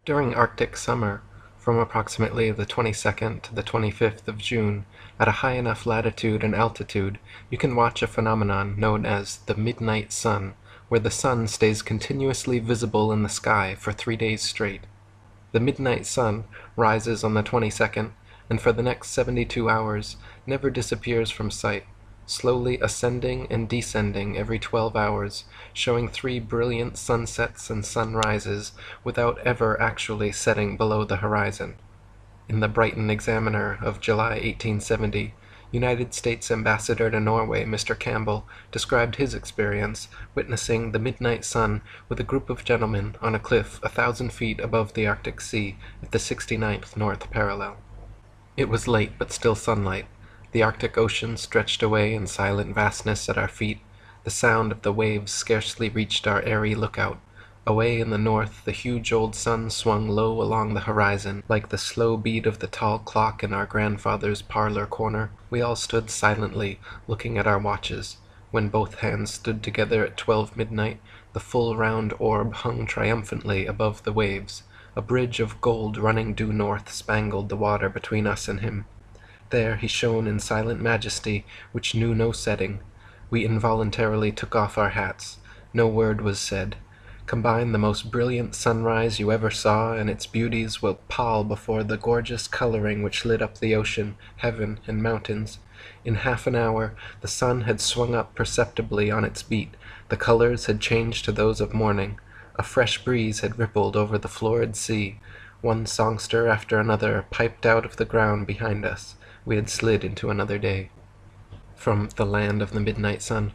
During Arctic summer, from approximately the 22nd to the 25th of June, at a high enough latitude and altitude, you can watch a phenomenon known as the midnight sun, where the sun stays continuously visible in the sky for 3 days straight. The midnight sun rises on the 22nd, and for the next 72 hours never disappears from sight, slowly ascending and descending every 12 hours, showing 3 brilliant sunsets and sunrises without ever actually setting below the horizon. In the Brighton Examiner of July 1870, United States Ambassador to Norway Mr. Campbell described his experience witnessing the midnight sun with a group of gentlemen on a cliff 1,000 feet above the Arctic Sea at the 69th north parallel. It was late but still sunlight. The Arctic Ocean stretched away in silent vastness at our feet. The sound of the waves scarcely reached our airy lookout. Away in the north the huge old sun swung low along the horizon, like the slow beat of the tall clock in our grandfather's parlor corner. We all stood silently, looking at our watches. When both hands stood together at 12 midnight, the full round orb hung triumphantly above the waves. A bridge of gold running due north spangled the water between us and him. There he shone in silent majesty which knew no setting. We involuntarily took off our hats. No word was said. Combine the most brilliant sunrise you ever saw, and its beauties will pall before the gorgeous coloring which lit up the ocean, heaven, and mountains. In half an hour the sun had swung up perceptibly on its beat. The colors had changed to those of morning. A fresh breeze had rippled over the florid sea. One songster after another piped out of the ground behind us. We had slid into another day. From the land of the midnight sun.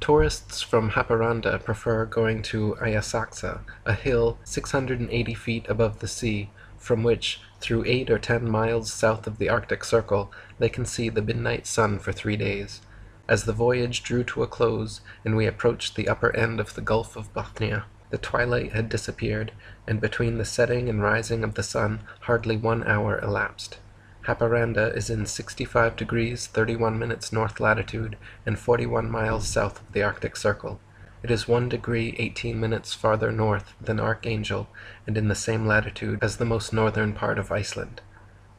Tourists from Haparanda prefer going to Ayasaksa, a hill 680 feet above the sea, from which, through 8 or 10 miles south of the Arctic Circle, they can see the midnight sun for 3 days. As the voyage drew to a close, and we approached the upper end of the Gulf of Bothnia, the twilight had disappeared, and between the setting and rising of the sun hardly 1 hour elapsed. Haparanda is in 65 degrees 31 minutes north latitude and 41 miles south of the Arctic Circle. It is 1 degree 18 minutes farther north than Archangel and in the same latitude as the most northern part of Iceland.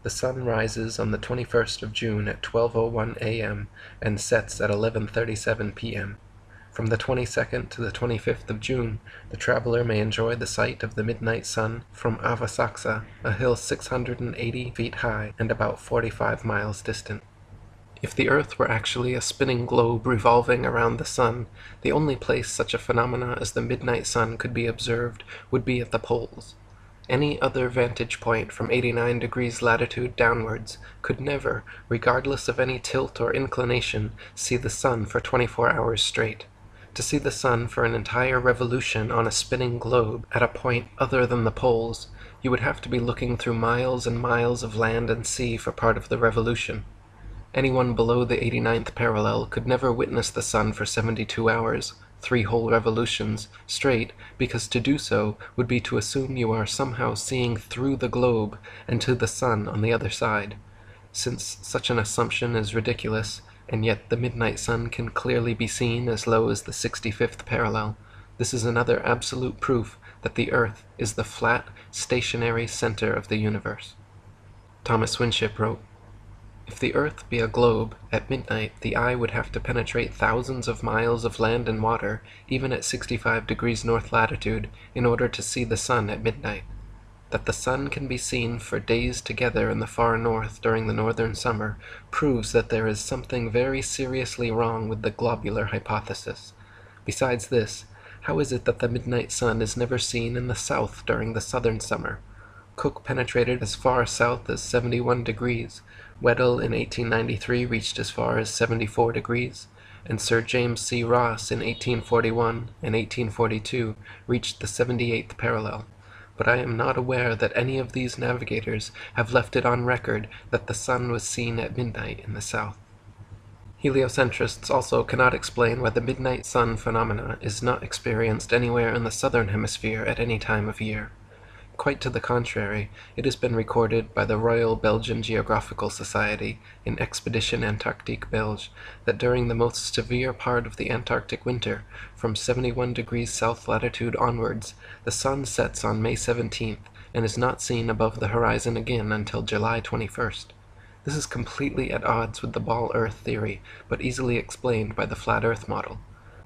The sun rises on the 21st of June at 12:01 a.m. and sets at 11:37 p.m. From the 22nd to the 25th of June, the traveler may enjoy the sight of the midnight sun from Avasaksa, a hill 680 feet high and about 45 miles distant. If the Earth were actually a spinning globe revolving around the sun, the only place such a phenomena as the midnight sun could be observed would be at the poles. Any other vantage point from 89 degrees latitude downwards could never, regardless of any tilt or inclination, see the sun for 24 hours straight. To see the sun for an entire revolution on a spinning globe at a point other than the poles, you would have to be looking through miles and miles of land and sea for part of the revolution. Anyone below the 89th parallel could never witness the sun for 72 hours, 3 whole revolutions, straight, because to do so would be to assume you are somehow seeing through the globe and to the sun on the other side. Since such an assumption is ridiculous, and yet the midnight sun can clearly be seen as low as the 65th parallel, this is another absolute proof that the Earth is the flat, stationary center of the universe. Thomas Winship wrote, "If the Earth be a globe, at midnight the eye would have to penetrate thousands of miles of land and water, even at 65 degrees north latitude, in order to see the sun at midnight. That the sun can be seen for days together in the far north during the northern summer proves that there is something very seriously wrong with the globular hypothesis. Besides this, how is it that the midnight sun is never seen in the south during the southern summer? Cook penetrated as far south as 71 degrees, Weddell in 1893 reached as far as 74 degrees, and Sir James C. Ross in 1841 and 1842 reached the 78th parallel. But I am not aware that any of these navigators have left it on record that the sun was seen at midnight in the south." Heliocentrists also cannot explain why the midnight sun phenomena is not experienced anywhere in the southern hemisphere at any time of year. Quite to the contrary, it has been recorded by the Royal Belgian Geographical Society in Expedition Antarctique Belge that during the most severe part of the Antarctic winter, from 71 degrees south latitude onwards, the sun sets on May 17th and is not seen above the horizon again until July 21st. This is completely at odds with the ball Earth theory, but easily explained by the flat Earth model.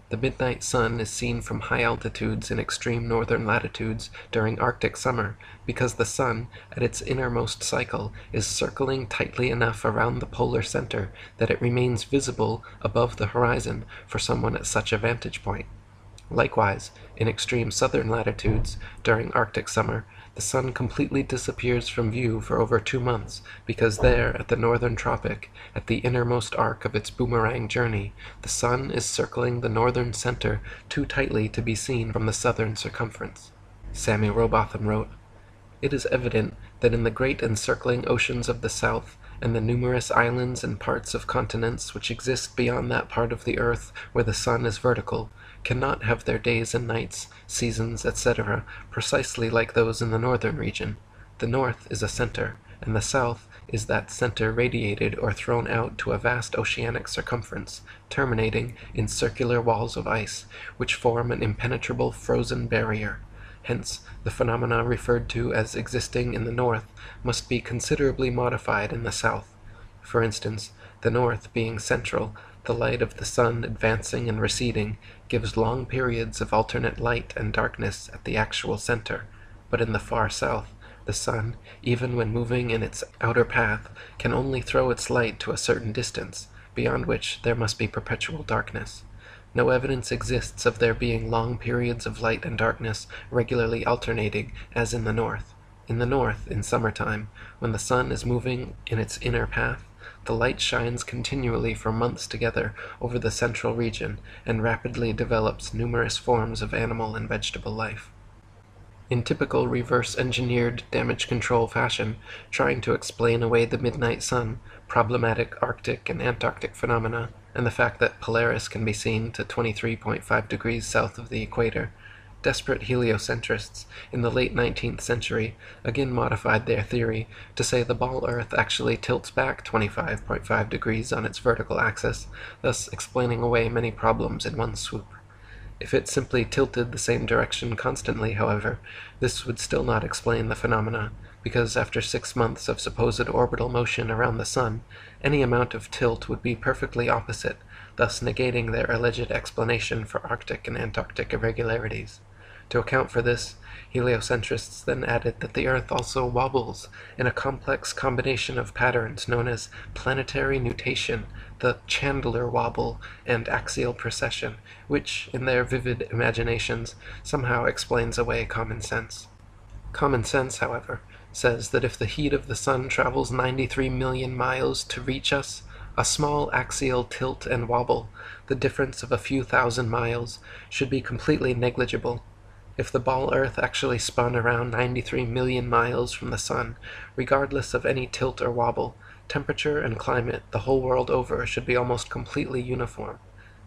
The midnight sun is seen from high altitudes in extreme northern latitudes during Arctic summer because the sun, at its innermost cycle, is circling tightly enough around the polar center that it remains visible above the horizon for someone at such a vantage point. Likewise, in extreme southern latitudes, during Arctic summer, the sun completely disappears from view for over 2 months, because there, at the northern tropic, at the innermost arc of its boomerang journey, the sun is circling the northern center too tightly to be seen from the southern circumference. Samuel Rowbotham wrote, "It is evident that in the great encircling oceans of the south, and the numerous islands and parts of continents which exist beyond that part of the earth where the sun is vertical, cannot have their days and nights, seasons, etc., precisely like those in the northern region. The north is a center, and the south is that center radiated or thrown out to a vast oceanic circumference, terminating in circular walls of ice, which form an impenetrable frozen barrier. Hence, the phenomena referred to as existing in the north must be considerably modified in the south. For instance, the north being central, the light of the sun advancing and receding gives long periods of alternate light and darkness at the actual center, but in the far south, the sun, even when moving in its outer path, can only throw its light to a certain distance, beyond which there must be perpetual darkness. No evidence exists of there being long periods of light and darkness regularly alternating as in the north. In the north, in summertime, when the sun is moving in its inner path, the light shines continually for months together over the central region and rapidly develops numerous forms of animal and vegetable life." In typical reverse-engineered damage control fashion, trying to explain away the midnight sun, problematic Arctic and Antarctic phenomena, and the fact that Polaris can be seen to 23.5 degrees south of the equator, desperate heliocentrists in the late 19th century again modified their theory to say the ball Earth actually tilts back 25.5 degrees on its vertical axis, thus explaining away many problems in one swoop. If it simply tilted the same direction constantly, however, this would still not explain the phenomena, because after 6 months of supposed orbital motion around the sun, any amount of tilt would be perfectly opposite, thus negating their alleged explanation for Arctic and Antarctic irregularities. To account for this, heliocentrists then added that the Earth also wobbles in a complex combination of patterns known as planetary nutation, the Chandler wobble, and axial precession, which, in their vivid imaginations, somehow explains away common sense. Common sense, however, says that if the heat of the sun travels 93 million miles to reach us, a small axial tilt and wobble, the difference of a few thousand miles, should be completely negligible. If the ball Earth actually spun around 93 million miles from the sun, regardless of any tilt or wobble, temperature and climate the whole world over should be almost completely uniform.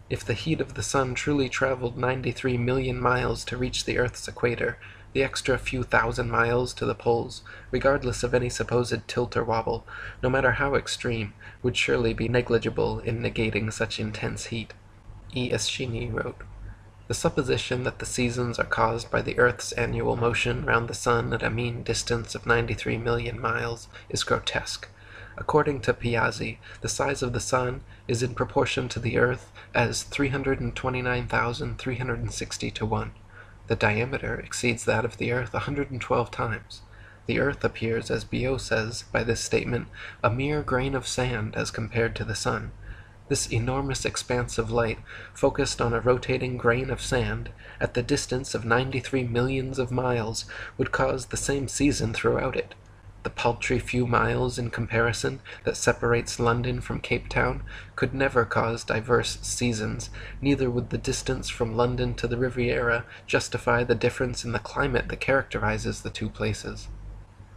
If the heat of the sun truly traveled 93 million miles to reach the Earth's equator, the extra few thousand miles to the poles, regardless of any supposed tilt or wobble, no matter how extreme, would surely be negligible in negating such intense heat. E. Eschini wrote, "The supposition that the seasons are caused by the Earth's annual motion round the sun at a mean distance of 93 million miles is grotesque. According to Piazzi, the size of the sun is in proportion to the Earth as 329,360 to 1. The diameter exceeds that of the Earth 112 times. The Earth appears, as Biot says, by this statement, a mere grain of sand as compared to the sun. This enormous expanse of light, focused on a rotating grain of sand, at the distance of 93 millions of miles, would cause the same season throughout it. The paltry few miles, in comparison, that separates London from Cape Town could never cause diverse seasons, neither would the distance from London to the Riviera justify the difference in the climate that characterizes the two places.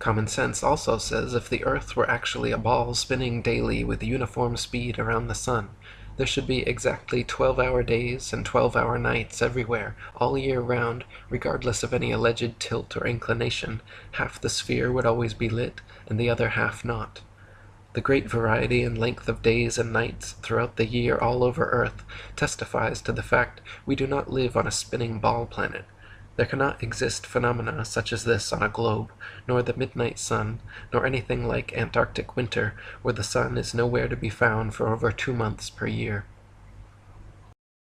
Common sense also says if the Earth were actually a ball spinning daily with uniform speed around the sun, there should be exactly 12-hour days and 12-hour nights everywhere, all year round, regardless of any alleged tilt or inclination. Half the sphere would always be lit, and the other half not. The great variety and length of days and nights throughout the year all over Earth testifies to the fact we do not live on a spinning ball planet. There cannot exist phenomena such as this on a globe, nor the midnight sun, nor anything like Antarctic winter, where the sun is nowhere to be found for over 2 months per year.